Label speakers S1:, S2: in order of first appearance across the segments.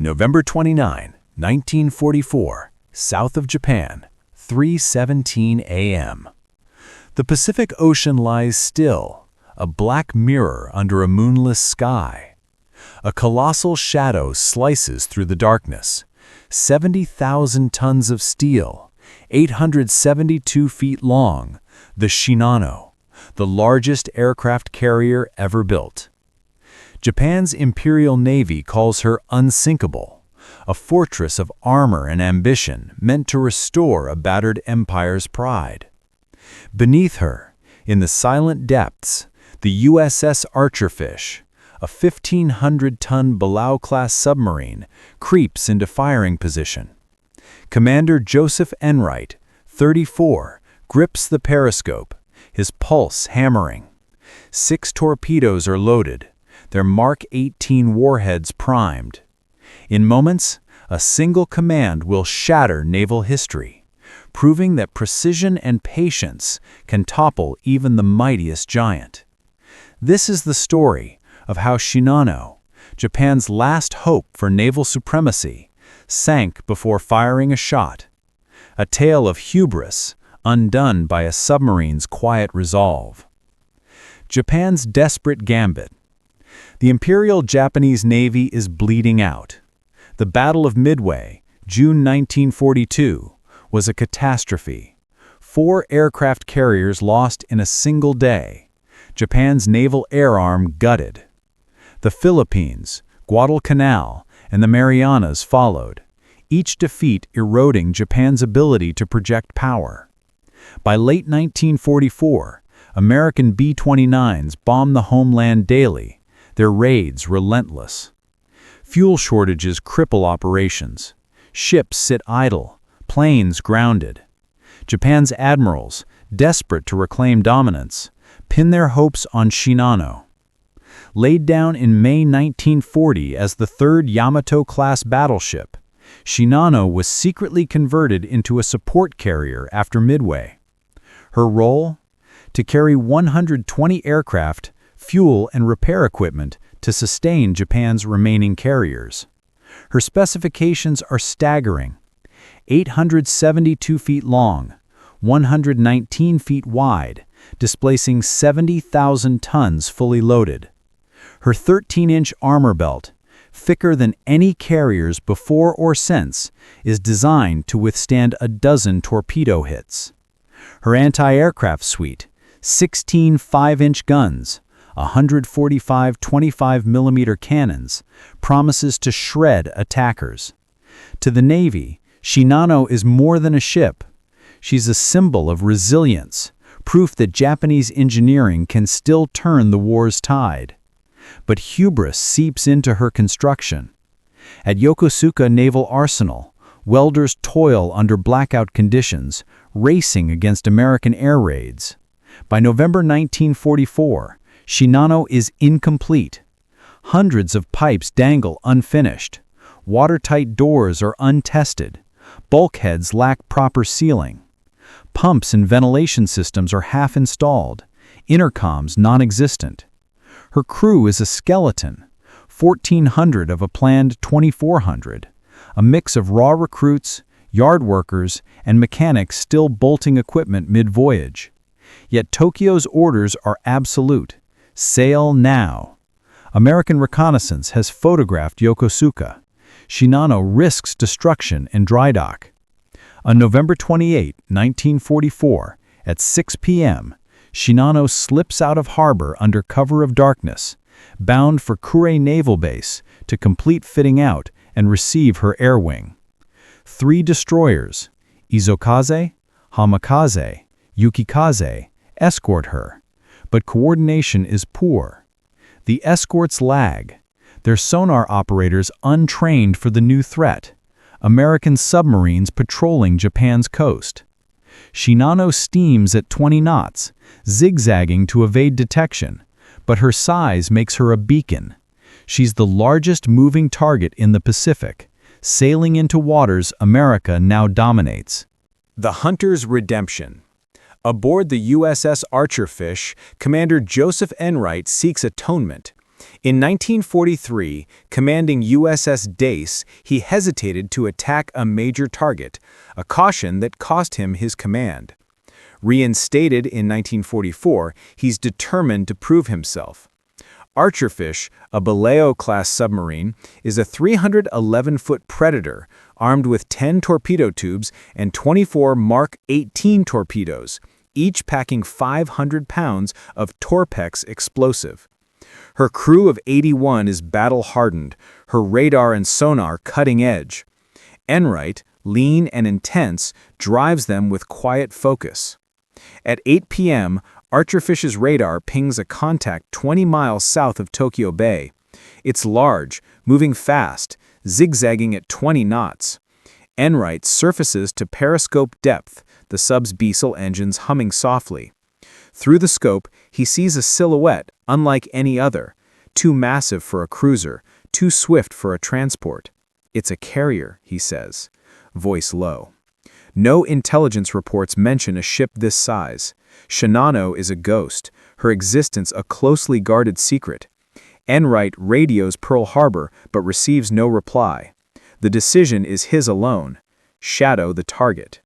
S1: November 29, 1944, south of Japan, 3:17 a.m. The Pacific Ocean lies still, a black mirror under a moonless sky. A colossal shadow slices through the darkness. 70,000 tons of steel, 872 feet long, the Shinano, the largest aircraft carrier ever built. Japan's Imperial Navy calls her Unsinkable, a fortress of armor and ambition meant to restore a battered empire's pride. Beneath her, in the silent depths, the USS Archerfish, a 1,500-ton Below-class submarine, creeps into firing position. Commander Joseph Enright, 34, grips the periscope, his pulse hammering. 6 torpedoes are loaded, their Mark 18 warheads primed. In moments, a single command will shatter naval history, proving that precision and patience can topple even the mightiest giant. This is the story of how Shinano, Japan's last hope for naval supremacy, sank before firing a shot. A tale of hubris undone by a submarine's quiet resolve. Japan's desperate gambit. The Imperial Japanese Navy is bleeding out. The Battle of Midway, June 1942, was a catastrophe. 4 aircraft carriers lost in a single day. Japan's naval air arm gutted. The Philippines, Guadalcanal, and the Marianas followed, each defeat eroding Japan's ability to project power. By late 1944, American B-29s bombed the homeland daily, their raids relentless. Fuel shortages cripple operations. Ships sit idle, planes grounded. Japan's admirals, desperate to reclaim dominance, pin their hopes on Shinano. Laid down in May 1940 as the 3rd Yamato-class battleship, Shinano was secretly converted into a support carrier after Midway. Her role? To carry 120 aircraft, fuel, and repair equipment to sustain Japan's remaining carriers. Her specifications are staggering: 872 feet long, 119 feet wide, displacing 70,000 tons fully loaded. Her 13-inch armor belt, thicker than any carriers before or since, is designed to withstand a dozen torpedo hits. Her anti-aircraft suite, 16 5-inch guns, 145 25mm cannons, promises to shred attackers. To the Navy, Shinano is more than a ship. She's a symbol of resilience, proof that Japanese engineering can still turn the war's tide. But hubris seeps into her construction. At Yokosuka Naval Arsenal, welders toil under blackout conditions, racing against American air raids. By November 1944, Shinano is incomplete. Hundreds of pipes dangle unfinished. Watertight doors are untested. Bulkheads lack proper sealing. Pumps and ventilation systems are half installed. Intercoms non-existent. Her crew is a skeleton, 1,400 of a planned 2,400, a mix of raw recruits, yard workers, and mechanics still bolting equipment mid-voyage. Yet Tokyo's orders are absolute. Sail now. American reconnaissance has photographed Yokosuka. Shinano risks destruction in dry dock. On November 28, 1944, at 6 p.m., Shinano slips out of harbor under cover of darkness, bound for Kure Naval Base to complete fitting out and receive her air wing. 3 destroyers, Izokaze, Hamikaze, Yukikaze, escort her, but coordination is poor. The escorts lag, their sonar operators untrained for the new threat, American submarines patrolling Japan's coast. Shinano steams at 20 knots, zigzagging to evade detection, but her size makes her a beacon. She's the largest moving target in the Pacific, sailing into waters America now dominates. The Hunter's Redemption. Aboard the USS Archerfish, Commander Joseph Enright seeks atonement. In 1943, commanding USS Dace, he hesitated to attack a major target, a caution that cost him his command. Reinstated in 1944, he's determined to prove himself. Archerfish, a Baleo-class submarine, is a 311-foot Predator armed with 10 torpedo tubes and 24 Mark 18 torpedoes, each packing 500 pounds of Torpex explosive. Her crew of 81 is battle-hardened, her radar and sonar cutting-edge. Enright, lean and intense, drives them with quiet focus. At 8 p.m., Archerfish's radar pings a contact 20 miles south of Tokyo Bay. It's large, moving fast, zigzagging at 20 knots. Enright surfaces to periscope depth, the sub's diesel engines humming softly. Through the scope, he sees a silhouette unlike any other, too massive for a cruiser, too swift for a transport. "It's a carrier," he says, voice low. No intelligence reports mention a ship this size. Shinano is a ghost, her existence a closely guarded secret. Enright radios Pearl Harbor but receives no reply. The decision is his alone. Shadow the target.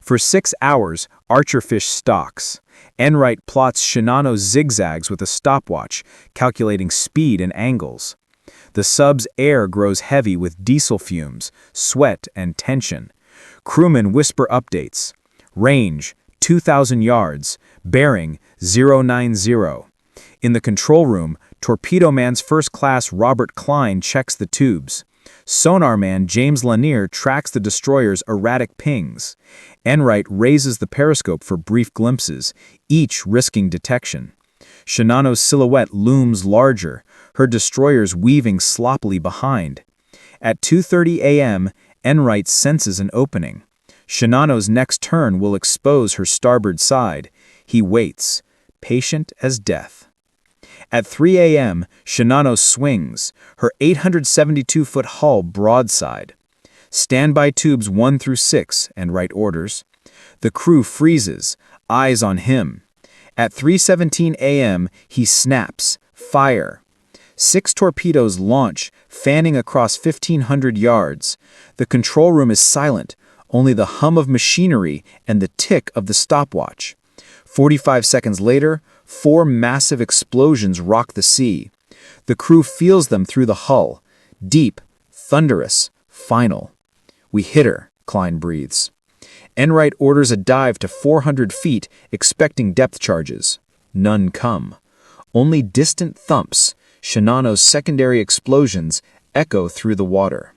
S1: For 6 hours, Archerfish stalks. Enright plots Shinano's zigzags with a stopwatch, calculating speed and angles. The sub's air grows heavy with diesel fumes, sweat, and tension. Crewmen whisper updates. Range, 2,000 yards. Bearing, 090. In the control room, Torpedo Man's First Class Robert Klein checks the tubes. Sonar Man James Lanier tracks the destroyer's erratic pings. Enright raises the periscope for brief glimpses, each risking detection. Shinano's silhouette looms larger, her destroyers weaving sloppily behind. At 2:30 a.m., Enright senses an opening. Shinano's next turn will expose her starboard side. He waits, patient as death. At 3 a.m., Shinano swings, her 872-foot hull broadside. Standby tubes 1 through 6, Enright orders. The crew freezes, eyes on him. At 3:17 a.m., he snaps, fire. 6 torpedoes launch, fanning across 1,500 yards. The control room is silent, only the hum of machinery and the tick of the stopwatch. 45 seconds later, 4 massive explosions rock the sea. The crew feels them through the hull. Deep, thunderous, final. "We hit her," Klein breathes. Enright orders a dive to 400 feet, expecting depth charges. None come. Only distant thumps, Shinano's secondary explosions, echo through the water.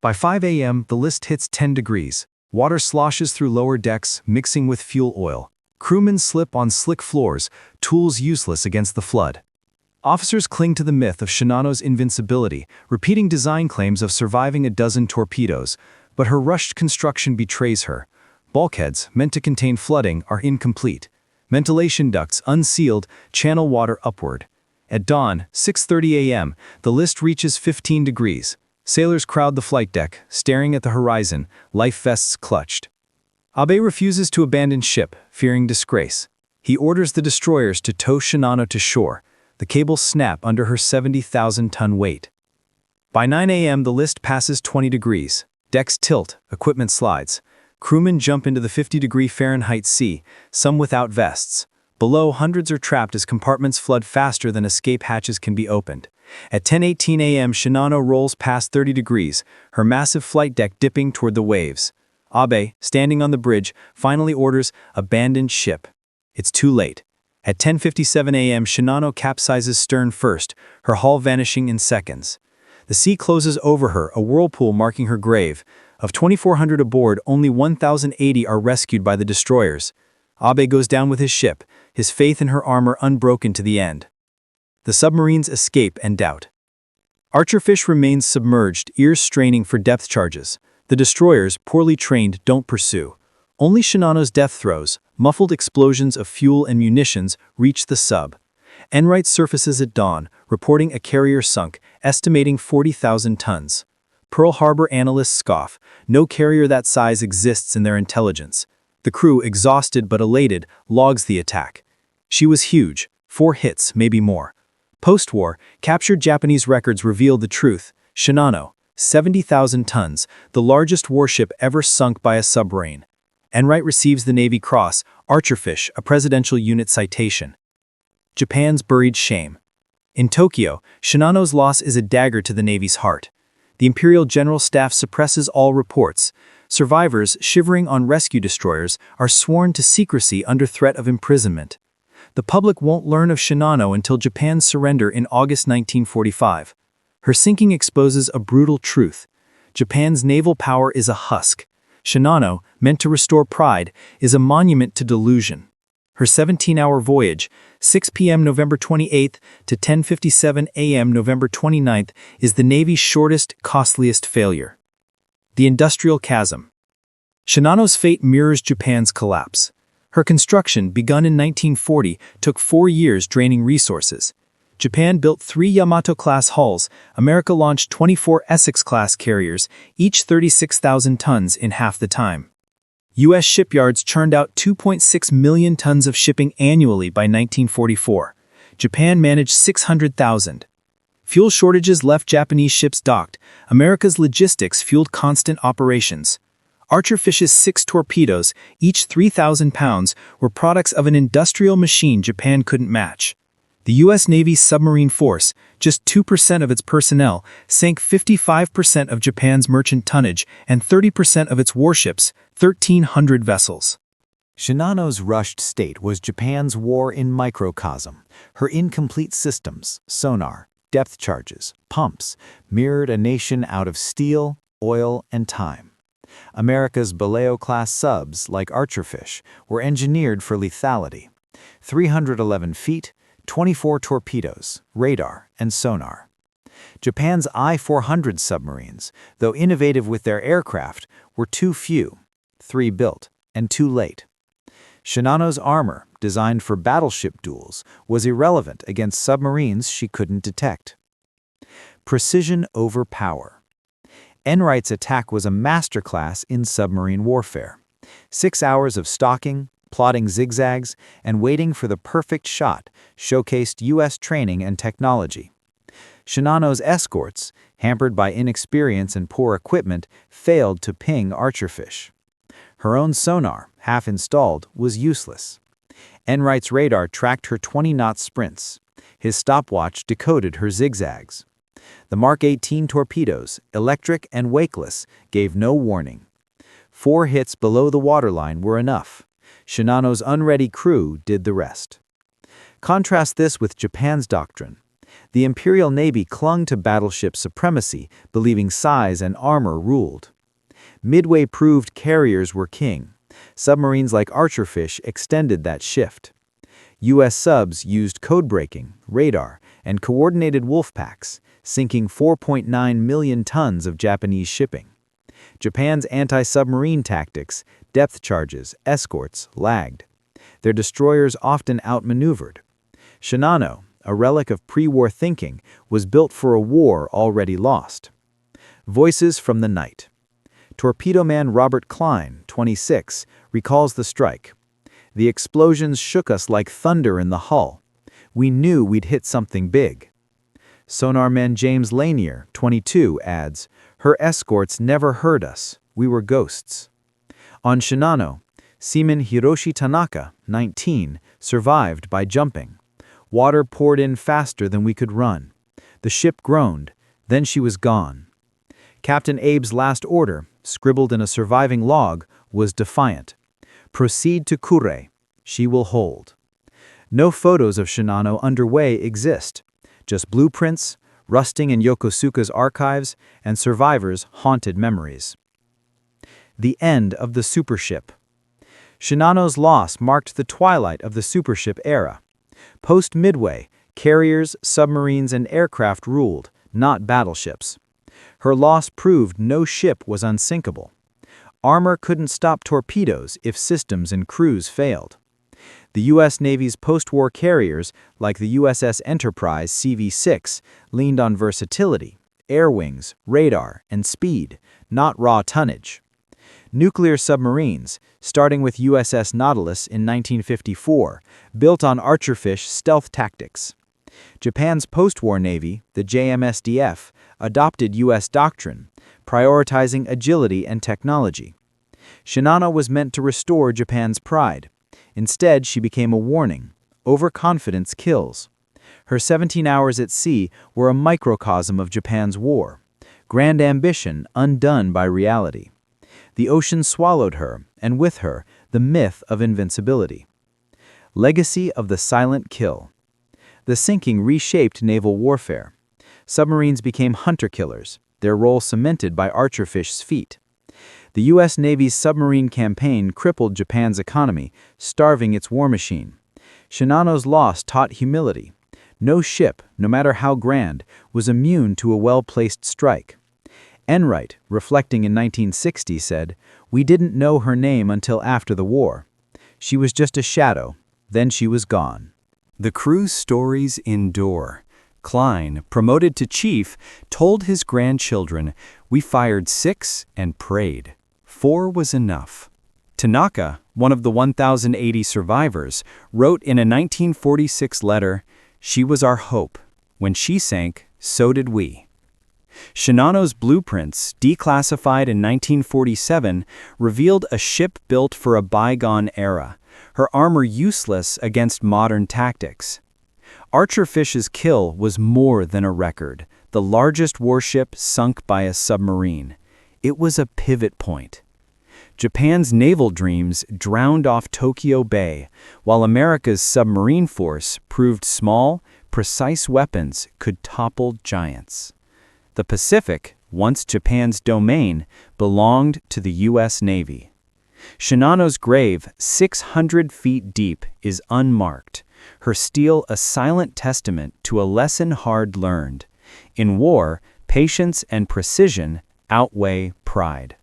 S1: By 5 a.m., the list hits 10 degrees. Water sloshes through lower decks, mixing with fuel oil. Crewmen slip on slick floors, tools useless against the flood. Officers cling to the myth of Shinano's invincibility, repeating design claims of surviving a dozen torpedoes, but her rushed construction betrays her. Bulkheads, meant to contain flooding, are incomplete. Ventilation ducts unsealed, channel water upward. At dawn, 6:30 a.m., the list reaches 15 degrees. Sailors crowd the flight deck, staring at the horizon, life vests clutched. Abe refuses to abandon ship, fearing disgrace. He orders the destroyers to tow Shinano to shore. The cables snap under her 70,000-ton weight. By 9 a.m., the list passes 20 degrees. Decks tilt, equipment slides. Crewmen jump into the 50-degree Fahrenheit sea, some without vests. Below, hundreds are trapped as compartments flood faster than escape hatches can be opened. At 10:18 a.m., Shinano rolls past 30 degrees, her massive flight deck dipping toward the waves. Abe, standing on the bridge, finally orders, "Abandon ship." It's too late. At 10:57 a.m., Shinano capsizes stern first, her hull vanishing in seconds. The sea closes over her, a whirlpool marking her grave. Of 2,400 aboard, only 1,080 are rescued by the destroyers. Abe goes down with his ship, his faith in her armor unbroken to the end. The submarines escape and doubt. Archerfish remains submerged, ears straining for depth charges. The destroyers, poorly trained, don't pursue. Only Shinano's death throes, muffled explosions of fuel and munitions, reach the sub. Enright surfaces at dawn, reporting a carrier sunk, estimating 40,000 tons. Pearl Harbor analysts scoff. No carrier that size exists in their intelligence. The crew, exhausted but elated, logs the attack. She was huge, 4 hits, maybe more.
S2: Post-war, captured Japanese records revealed the truth. Shinano, 70,000 tons, the largest warship ever sunk by a submarine. Enright receives the Navy Cross, Archerfish, a presidential unit citation. Japan's buried shame. In Tokyo, Shinano's loss is a dagger to the Navy's heart. The Imperial General Staff suppresses all reports. Survivors, shivering on rescue destroyers, are sworn to secrecy under threat of imprisonment. The public won't learn of Shinano until Japan's surrender in August 1945. Her sinking exposes a brutal truth. Japan's naval power is a husk. Shinano, meant to restore pride, is a monument to delusion. Her 17-hour voyage, 6 p.m. November 28 to 10:57 a.m. November 29, is the Navy's shortest, costliest failure. The industrial chasm. Shinano's fate mirrors Japan's collapse. Her construction, begun in 1940, took 4 years, draining resources. Japan built 3 Yamato-class hulls. America launched 24 Essex-class carriers, each 36,000 tons in half the time. U.S. shipyards churned out 2.6 million tons of shipping annually by 1944. Japan managed 600,000. Fuel shortages left Japanese ships docked. America's logistics fueled constant operations. Archerfish's 6 torpedoes, each 3,000 pounds, were products of an industrial machine Japan couldn't match. The U.S. Navy's submarine force, just 2% of its personnel, sank 55% of Japan's merchant tonnage and 30% of its warships, 1,300 vessels.
S1: Shinano's rushed state was Japan's war in microcosm. Her incomplete systems, sonar, depth charges, pumps, mirrored a nation out of steel, oil, and time. America's Baleo-class subs, like Archerfish, were engineered for lethality. 311 feet, 24 torpedoes, radar, and sonar. Japan's I-400 submarines, though innovative with their aircraft, were too few, 3 built, and too late. Shinano's armor, designed for battleship duels, was irrelevant against submarines she couldn't detect. Precision over power. Enright's attack was a masterclass in submarine warfare. 6 hours of stalking, plotting zigzags, and waiting for the perfect shot showcased U.S. training and technology. Shinano's escorts, hampered by inexperience and poor equipment, failed to ping Archerfish. Her own sonar, half installed, was useless. Enright's radar tracked her 20-knot sprints. His stopwatch decoded her zigzags. The Mark 18 torpedoes, electric and wakeless, gave no warning. 4 hits below the waterline were enough. Shinano's unready crew did the rest. Contrast this with Japan's doctrine. The Imperial Navy clung to battleship supremacy, believing size and armor ruled. Midway proved carriers were king. Submarines like Archerfish extended that shift. U.S. subs used code-breaking, radar, and coordinated wolf packs, sinking 4.9 million tons of Japanese shipping. Japan's anti-submarine tactics, depth charges, escorts, lagged. Their destroyers often outmaneuvered. Shinano, a relic of pre-war thinking, was built for a war already lost. Voices from the night. Torpedo man Robert Klein, 26, recalls the strike. The explosions shook us like thunder in the hull. We knew we'd hit something big. Sonarman James Lanier, 22, adds, her escorts never heard us. We were ghosts. On Shinano, Seaman Hiroshi Tanaka, 19, survived by jumping. Water poured in faster than we could run. The ship groaned, then she was gone. Captain Abe's last order, scribbled in a surviving log, was defiant. Proceed to Kure. She will hold. No photos of Shinano underway exist, just blueprints, rusting in Yokosuka's archives, and survivors' haunted memories. The end of the supership. Shinano's loss marked the twilight of the supership era. Post-Midway, carriers, submarines, and aircraft ruled, not battleships. Her loss proved no ship was unsinkable. Armor couldn't stop torpedoes if systems and crews failed. The U.S. Navy's post-war carriers, like the USS Enterprise CV-6, leaned on versatility, air wings, radar, and speed, not raw tonnage. Nuclear submarines, starting with USS Nautilus in 1954, built on Archerfish stealth tactics.
S2: Japan's post-war navy, the JMSDF, adopted U.S. doctrine, prioritizing agility and technology. Shinano was meant to restore Japan's pride. Instead, she became a warning. Overconfidence kills. Her 17 hours at sea were a microcosm of Japan's war. Grand ambition undone by reality. The ocean swallowed her, and with her, the myth of invincibility. Legacy of the silent kill. The sinking reshaped naval warfare. Submarines became hunter-killers, their role cemented by Archerfish's feat. The U.S. Navy's submarine campaign crippled Japan's economy, starving its war machine. Shinano's loss taught humility. No ship, no matter how grand, was immune to a well-placed strike. Enright, reflecting in 1960, said, "We didn't know her name until after the war. She was just a shadow, then she was gone."
S1: The crew's stories endure. Klein, promoted to chief, told his grandchildren, "We fired 6 and prayed. 4 was enough." Tanaka, one of the 1,080 survivors, wrote in a 1946 letter, "She was our hope. When she sank, so did we." Shinano's blueprints, declassified in 1947, revealed a ship built for a bygone era, her armor useless against modern tactics. Archerfish's kill was more than a record, the largest warship sunk by a submarine. It was a pivot point. Japan's naval dreams drowned off Tokyo Bay, while America's submarine force proved small, precise weapons could topple giants. The Pacific, once Japan's domain, belonged to the U.S. Navy. Shinano's grave, 600 feet deep, is unmarked, her steel a silent testament to a lesson hard learned. In war, patience and precision outweigh pride.